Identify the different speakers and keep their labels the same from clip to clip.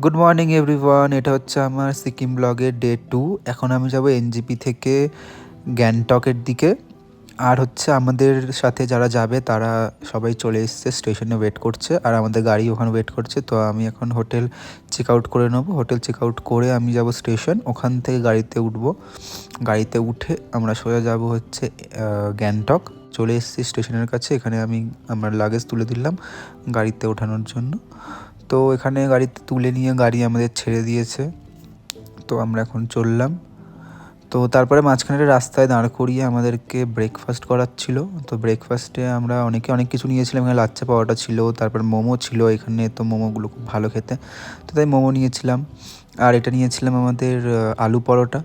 Speaker 1: Good morning everyone, এটা হচ্ছে আমার সিকিম ব্লগের ডে 2। এখন আমি যাব এনজিপি থেকে গ্যাংটকের দিকে। আর হচ্ছে আমাদের সাথে যারা যাবে তারা সবাই চলে এসছে, স্টেশনে ওয়েট করছে, আর আমাদের গাড়ি ওখানে ওয়েট করছে। তো আমি এখন হোটেল চেক আউট করে নেবো। হোটেল চেক আউট করে আমি যাব স্টেশন, ওখান থেকে গাড়িতে উঠবো। গাড়িতে উঠে আমরা সোজা যাব হচ্ছে গ্যাংটক। চলে এসেছি স্টেশনের কাছে, এখানে আমি আমার লাগেজ তুলে দিলাম গাড়িতে ওঠানোর জন্য। তো এখানে গাড়িতে তুলে নিয়ে গাড়ি আমাদের ছেড়ে দিয়েছে। তো আমরা এখন চললাম। তো তারপরে মাঝখানের রাস্তায় দাঁড় করিয়ে আমাদেরকে ব্রেকফাস্ট করাচ্ছিল। তো ব্রেকফাস্টে আমরা অনেক কিছু নিয়েছিলাম। এখানে লাচ্চা পাওয়াটা ছিল, তারপর মোমো ছিল এখানে। তো মোমোগুলো খুব ভালো খেতে, তো তাই মোমো নিয়েছিলাম। আর এটা নিয়েছিলাম আমাদের আলু পরোটা।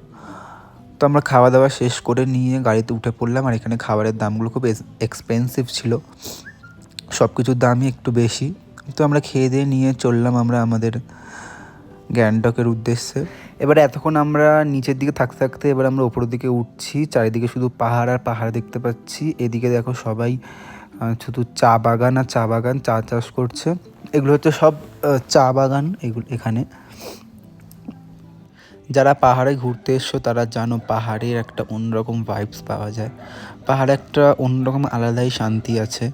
Speaker 1: তো আমরা খাওয়া দাওয়া শেষ করে নিয়ে গাড়িতে উঠে পড়লাম। আর এখানে খাবারের দামগুলো খুব এক্সপেন্সিভ ছিল, সব কিছুর দামই একটু বেশি। তো আমরা খেয়ে দিয়ে নিয়ে চললাম আমরা আমাদের গ্যাংটকের উদ্দেশ্যে। এবারে এতক্ষণ আমরা নিচের দিকে থাকতে থাকতে এবার আমরা উপরের দিকে উঠছি। চারিদিকে শুধু পাহাড় আর পাহাড় দেখতে পাচ্ছি। এদিকে দেখো সবাই শুধু চা বাগান আর চা বাগান, চা চাষ করছে। এগুলো হচ্ছে সব চা বাগান এগুলো এখানে। যারা পাহাড়ে ঘুরতে এসছো তারা জানো পাহাড়ের একটা অন্যরকম ভাইবস পাওয়া যায়। পাহাড়ে একটা অন্যরকম আলাদাই শান্তি আছে।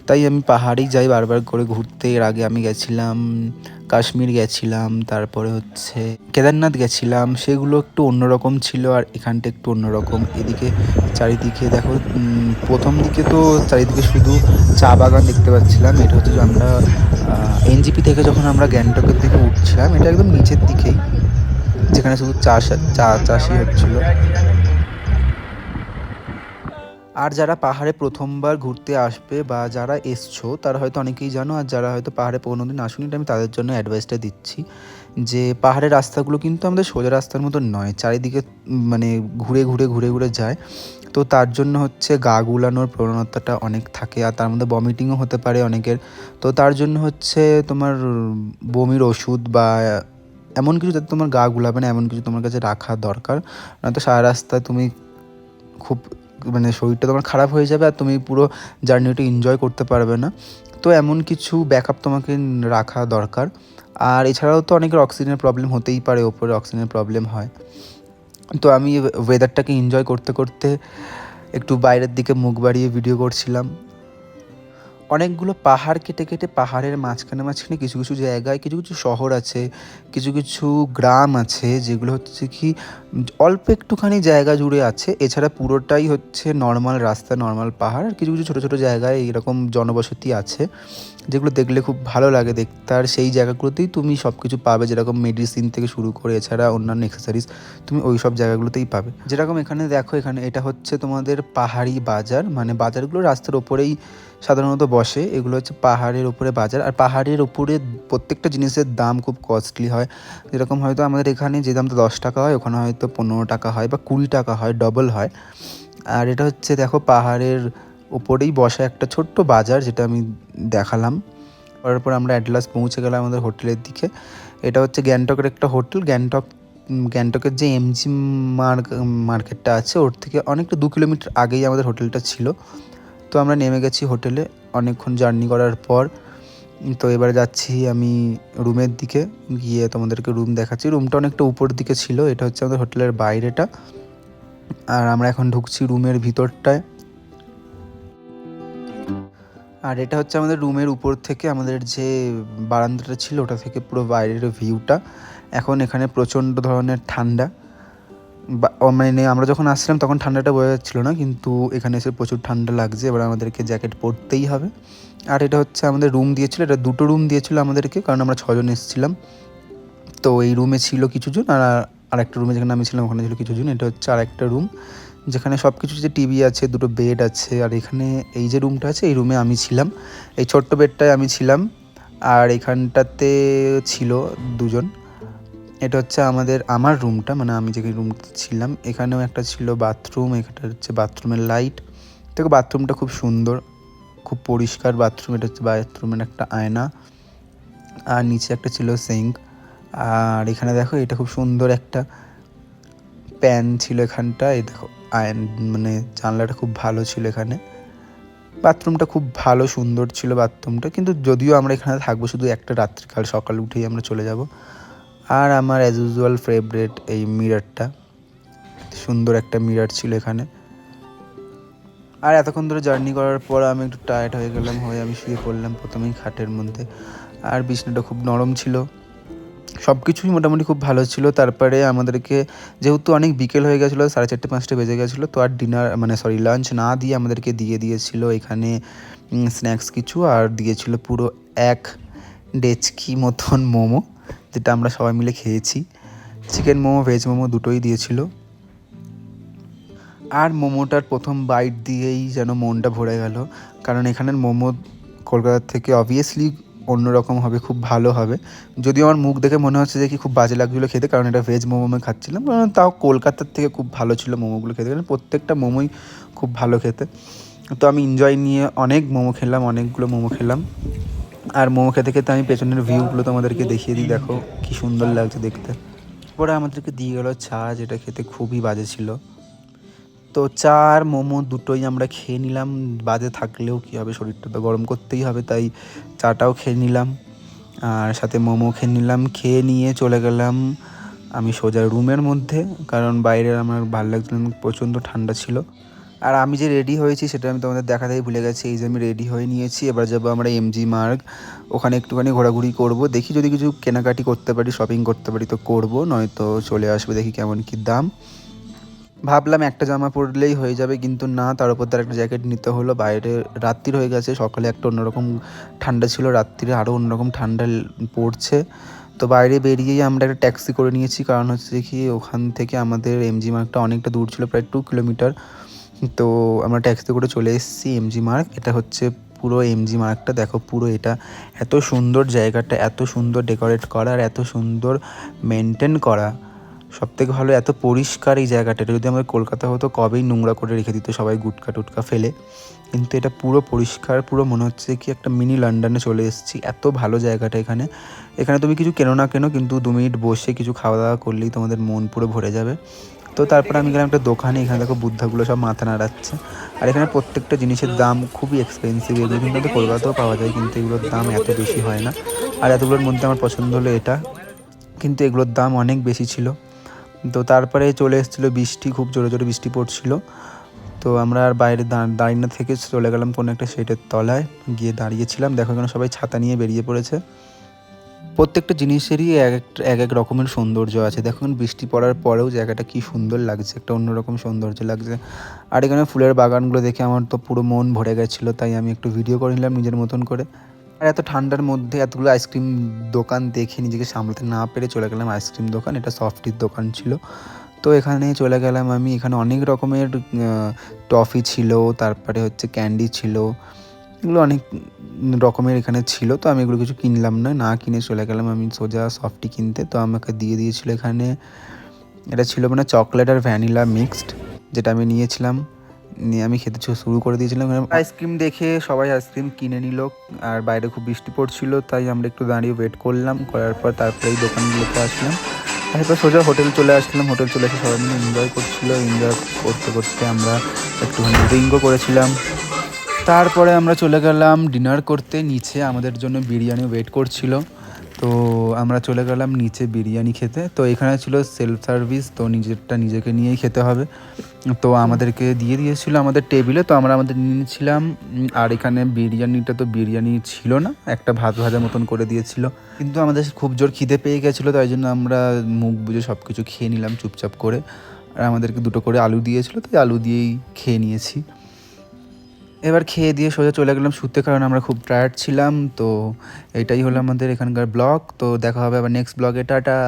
Speaker 1: তাই আমি পাহাড়েই যাই বারবার করে ঘুরতে। এর আগে আমি গেছিলাম কাশ্মীর, গেছিলাম তারপরে হচ্ছে কেদারনাথ গেছিলাম, সেগুলো একটু অন্যরকম ছিল। আর এখানটা একটু অন্যরকম। এদিকে চারিদিকে দেখো, প্রথম দিকে তো চারিদিকে শুধু চা বাগান দেখতে পাচ্ছিলাম। এটা হচ্ছে যে আমরা এনজিপি থেকে যখন আমরা গ্যাংটকের দিকে উঠছিলাম, এটা একদম নিচের দিকেই, যেখানে শুধু চা চাষই হচ্ছিল। আর যারা পাহাড়ে প্রথমবার ঘুরতে আসবে বা যারা এসছো তারা হয়তো অনেকেই জানো, আর যারা হয়তো পাহাড়ে কোনোদিন আসুনি, আমি তাদের জন্য অ্যাডভাইসটা দিচ্ছি যে পাহাড়ের রাস্তাগুলো কিন্তু আমাদের সোজা রাস্তার মতো নয়, চারিদিকে মানে ঘুরে ঘুরে ঘুরে ঘুরে যায়। তো তার জন্য হচ্ছে গা গুলানোর প্রবণতাটা অনেক থাকে, আর তার মধ্যে ভমিটিংও হতে পারে অনেকের। তো তার জন্য হচ্ছে তোমার বমির ওষুধ বা এমন কিছু যাতে তোমার গা গুলাবে না, এমন কিছু তোমার কাছে রাখা দরকার। নয়তো সারা রাস্তায় তুমি খুব মানে শরীরটা তোমার খারাপ হয়ে যাবে, আর তুমি পুরো জার্নিটা এনজয় করতে পারবে না। তো এমন কিছু ব্যাকআপ তোমাকে রাখা দরকার। আর এছাড়াও তো অনেকের অক্সিজেনের প্রবলেম হতেই পারে, ওপরে অক্সিজেনের প্রবলেম হয়। তো আমি ওয়েদারটাকে এনজয় করতে করতে একটু বাইরের দিকে মুখ বাড়িয়ে ভিডিও করছিলাম। অনেকগুলো পাহাড় কেটে কেটে পাহাড়ের মাঝখানে মাঝখানে কিছু কিছু জায়গায় কিছু কিছু শহর আছে, কিছু কিছু গ্রাম আছে, যেগুলো হচ্ছে কি অল্প একটুখানি জায়গা জুড়ে আছে। এছাড়া পুরোটাই হচ্ছে নর্মাল রাস্তা, নর্মাল পাহাড়। আর কিছু কিছু ছোটো ছোটো জায়গায় এরকম জনবসতি আছে, যেগুলো দেখলে খুব ভালো লাগে দেখতে। আর সেই জায়গাগুলোতেই তুমি সব কিছু পাবে, যেরকম মেডিসিন থেকে শুরু করে এছাড়া অন্যান্য অ্যাক্সেসরিজ তুমি ওই সব জায়গাগুলোতেই পাবে। যেরকম এখানে দেখো, এখানে এটা হচ্ছে তোমাদের পাহাড়ি বাজার, মানে বাজারগুলো রাস্তার ওপরেই সাধারণত বসে। এগুলো হচ্ছে পাহাড়ের ওপরে বাজার, আর পাহাড়ের ওপরে প্রত্যেকটা জিনিসের দাম খুব কস্টলি হয়। যেরকম হয়তো আমাদের এখানে যে দামটা 10 টাকা হয়, ওখানে হয়তো 15 টাকা হয় বা 20 টাকা হয়, ডবল হয়। আর এটা হচ্ছে দেখো পাহাড়ের ওপরেই বসা একটা ছোট্ট বাজার, যেটা আমি দেখালাম। তারপর আমরা অ্যাট লাস্ট পৌঁছে গেলাম আমাদের হোটেলের দিকে। এটা হচ্ছে গ্যাংটকের একটা হোটেল। গ্যাংটকের যে এমজি মার্কেটটা আছে, ওর থেকে অনেকটা 2 কিলোমিটার আগেই আমাদের হোটেলটা ছিল। তো আমরা নেমে গেছি হোটেলে অনেকক্ষণ জার্নি করার পর। তো এবারে যাচ্ছি আমি রুমের দিকে, গিয়ে তোমাদেরকে রুম দেখাচ্ছি। রুমটা অনেকটা উপর দিকে ছিল। এটা হচ্ছে আমাদের হোটেলের বাইরেটা, আর আমরা এখন ঢুকছি রুমের ভিতরটায়। আর এটা হচ্ছে আমাদের রুমের উপর থেকে আমাদের যে বারান্দাটা ছিল, ওটা থেকে পুরো বাইরের ভিউটা। এখন এখানে প্রচণ্ড ধরনের ঠান্ডা, মানে আমরা যখন আসছিলাম তখন ঠান্ডাটা বোঝা যাচ্ছিলো না, কিন্তু এখানে এসে প্রচুর ঠান্ডা লাগছে। এবার আমাদেরকে জ্যাকেট পরতেই হবে। আর এটা হচ্ছে আমাদের রুম দিয়েছিল, এটা 2টো রুম দিয়েছিল আমাদেরকে, কারণ আমরা 6 জন এসেছিলাম। তো এই রুমে ছিল কিছুজন, আর আরেকটা রুমে যেখানে আমি ছিলাম ওখানে ছিল কিছুজন। এটা হচ্ছে আরেকটা রুম, যেখানে সব কিছু, যে টিভি আছে, 2টো বেড আছে। আর এখানে এই যে রুমটা আছে, এই রুমে আমি ছিলাম, এই ছোট্ট বেডটায় আমি ছিলাম। আর এখানটাতে ছিল 2জন। এটা হচ্ছে আমার রুমটা, মানে আমি যে রুমটাতে ছিলাম। এখানেও একটা ছিল বাথরুম, এখানটা হচ্ছে বাথরুমের লাইট। দেখো বাথরুমটা খুব সুন্দর, খুব পরিষ্কার বাথরুম। এটা হচ্ছে বাথরুমের একটা আয়না, আর নিচে একটা ছিল সিঙ্ক। আর এখানে দেখো, এটা খুব সুন্দর একটা প্যান ছিল এখানটা। এই দেখো মানে জানলাটা খুব ভালো ছিল এখানে। বাথরুমটা খুব ভালো সুন্দর ছিল বাথরুমটা, কিন্তু যদিও আমরা এখানে থাকবো শুধু একটা রাত্রিকাল, সকালে উঠেই আমরা চলে যাব। আর আমার অ্যাজ ইউজুয়াল ফেভারিট এই মিররটা, সুন্দর একটা মিরর ছিল এখানে। আর এতক্ষণ ধরে জার্নি করার পর আমি একটু টায়ার্ড হয়ে গেলাম, হয়ে আমি শুয়ে পড়লাম প্রথমেই খাটের মধ্যে। আর বিছানাটা খুব নরম ছিল, সব কিছুই মোটামুটি খুব ভালো ছিল। তারপরে আমাদেরকে, যেহেতু অনেক বিকেল হয়ে গেছিলো, 4:30-5টা বেজে গেছিলো, তো আর ডিনার লাঞ্চ না দিয়ে আমাদেরকে দিয়েছিল এখানে স্ন্যাক্স কিছু, আর দিয়েছিল পুরো 1 ডেচকি মতন মোমো, যেটা আমরা সবাই মিলে খেয়েছি। চিকেন মোমো, ভেজ মোমো দুটোই দিয়েছিল। আর মোমোটার প্রথম বাইট দিয়েই যেন মনটা ভরে গেল, কারণ এখানের মোমো কলকাতার থেকে অবভিয়াসলি অন্যরকম হবে, খুব ভালো হবে। যদিও আমার মুখ দেখে মনে হচ্ছে যে কি খুব বাজে লাগছিলো খেতে, কারণ এটা ভেজ মোমো আমি খাচ্ছিলাম, তাও কলকাতার থেকে খুব ভালো ছিল মোমোগুলো খেতে, কারণ প্রত্যেকটা মোমোই খুব ভালো খেতে। তো আমি এনজয় নিয়ে অনেকগুলো মোমো খেলাম। আর মোমো খেতে খেতে আমি পেছনের ভিউগুলো তোমাদেরকে দেখিয়ে দিই, দেখো কি সুন্দর লাগছে দেখতে। পরে আমাদেরকে দিয়ে গেলো চা, যেটা খেতে খুবই বাজে ছিল। তো চা আর মোমো দুটোই আমরা খেয়ে নিলাম, বাজে থাকলেও কী হবে, শরীরটা তো গরম করতেই হবে, তাই চাটাও খেয়ে নিলাম আর সাথে মোমো খেয়ে নিলাম। খেয়ে নিয়ে চলে গেলাম আমি সোজা রুমের মধ্যে, কারণ বাইরে আমার ভালো লাগছিল না, প্রচণ্ড ঠান্ডা ছিল। আর আমি যে রেডি হয়েছি সেটা আমি তোমাদের দেখাতেই ভুলে গেছি। এই যে আমি রেডি হয়ে নিয়েছি, এবার যাবো আমরা এমজি মার্গ, ওখানে একটুখানি ঘোরাঘুরি করব, দেখি যদি কিছু কেনাকাটি করতে পারি, শপিং করতে পারি তো করব, নয়তো চলে আসবে, দেখি কেমন কি দাম। ভাবলাম একটা জামা পরলেই হয়ে যাবে, কিন্তু না, তার উপর তার একটা জ্যাকেট নিতে হলো। বাইরে রাত্রির হয়ে গেছে, সকালে একটা অন্যরকম ঠান্ডা ছিল, রাত্রিরে আরও অন্যরকম ঠান্ডা পড়ছে। তো বাইরে বেরিয়েই আমরা একটা ট্যাক্সি করে নিয়েছি, কারণ হচ্ছে কি ওখান থেকে আমাদের এমজি মার্গটা অনেকটা দূর ছিল, প্রায় 2 কিলোমিটার। তো আমরা ট্যাক্সি করে চলে এসেছি এমজি মার্গ। এটা হচ্ছে পুরো এমজি মার্গটা, দেখো পুরো এটা এত সুন্দর জায়গাটা, এত সুন্দর ডেকোরেট করা আর এত সুন্দর মেনটেন করা। সবথেকে ভালো এত পরিষ্কার এই জায়গাটা, এটা যদি আমাদের কলকাতা হতো কবেই নোংরা করে রেখে দিত সবাই গুটকা টুটকা ফেলে, কিন্তু এটা পুরো পরিষ্কার, পুরো মনে হচ্ছে কি একটা মিনি লন্ডনে চলে এসেছি। এত ভালো জায়গাটা এখানে, এখানে তুমি কিছু কেনো না কেনো, কিন্তু 2 মিনিট বসে কিছু খাওয়া দাওয়া করলেই তোমাদের মন পুরো ভরে যাবে। তো তারপরে আমি গেলাম একটা দোকানে, এখানে দেখো বুদ্ধাগুলো সব মাথা নাড়াচ্ছে। আর এখানে প্রত্যেকটা জিনিসের দাম খুবই এক্সপেন্সিভ, এগুলো কিন্তু কলকাতাতেও পাওয়া যায়, কিন্তু এগুলোর দাম এত বেশি হয় না। আর এতগুলোর মধ্যে আমার পছন্দ হলো এটা, কিন্তু এগুলোর দাম অনেক বেশি ছিল। তো তারপরে চলে এসেছিলো বৃষ্টি, খুব জোরে জোরে বৃষ্টি পড়ছিল। তো আমরা আর বাইরে দাঁড়িয়ে না থেকে চলে গেলাম কোনো একটা শেডের তলায়, গিয়ে দাঁড়িয়েছিলাম। দেখো এখানে সবাই ছাতা নিয়ে বেরিয়ে পড়েছে। প্রত্যেকটা জিনিসেরই এক এক রকমের সৌন্দর্য আছে। দেখুন বৃষ্টি পড়ার পরেও জায়গাটা কি সুন্দর লাগছে, একটা অন্যরকম সৌন্দর্য লাগছে। আর এখানে ফুলের বাগানগুলো দেখে আমার তো পুরো মন ভরে গেছিলো, তাই আমি একটু ভিডিও করে নিলাম নিজের মতন করে। আর এত ঠান্ডার মধ্যে এতগুলো আইসক্রিম দোকান দেখে নিজেকে সামলাতে না পেরে চলে গেলাম আইসক্রিম দোকান, এটা সফটির দোকান ছিল। তো এখানে চলে গেলাম আমি, এখানে অনেক রকমের টফি ছিল, তারপরে হচ্ছে ক্যান্ডি ছিল, এগুলো অনেক রকমের এখানে ছিল। তো আমি এগুলো কিছু কিনলাম না কিনে চলে গেলাম আমি সোজা সফটি কিনতে। তো আমাকে দিয়ে দিয়েছিল এখানে, এটা ছিল মানে চকলেট আর ভ্যানিলা মিক্সড, যেটা আমি নিয়েছিলাম, নিয়ে আমি খেতে শুরু করে দিয়েছিলাম। আইসক্রিম দেখে সবাই আইসক্রিম কিনে নিল, আর বাইরে খুব বৃষ্টি পড়ছিল, তাই আমরা একটু দাঁড়িয়ে ওয়েট করলাম, করার পর তারপরে এই দোকানগুলোতে আসলাম। তারপর সোজা হোটেল চলে আসলাম, হোটেল চলে এসে সবাই মিলে এনজয় করছিল, এনজয় করতে করতে আমরা একটুখানি ড্রিঙ্কও করেছিলাম। তারপরে আমরা চলে গেলাম ডিনার করতে নিচে, আমাদের জন্য বিরিয়ানি ওয়েট করছিল। তো আমরা চলে গেলাম নিচে বিরিয়ানি খেতে। তো এখানে ছিল সেলফ সার্ভিস, তো নিজেরটা নিজেকে নিয়েই খেতে হবে। তো আমাদেরকে দিয়ে দিয়েছিল আমাদের টেবিলে, তো আমরা আমাদের নিয়েছিলাম। আর এখানে বিরিয়ানিটা তো বিরিয়ানি ছিল না, একটা ভাত ভাজা মতন করে দিয়েছিল, কিন্তু আমাদের খুব জোর খিদে পেয়ে গেছিলো, তাই জন্য আমরা মুখ বুজে সব কিছু খেয়ে নিলাম চুপচাপ করে। আর আমাদেরকে 2টো করে আলু দিয়েছিলো, তাই আলু দিয়েই খেয়ে নিয়েছি। এবার খেয়ে দিয়ে সোজা চলে গেলাম শুতে, কারণ আমরা খুব টায়ার্ড ছিলাম। তো এটাই হলো আমাদের এখানকার ব্লগ। তো দেখা হবে আবার নেক্সট ব্লগে, টাটা।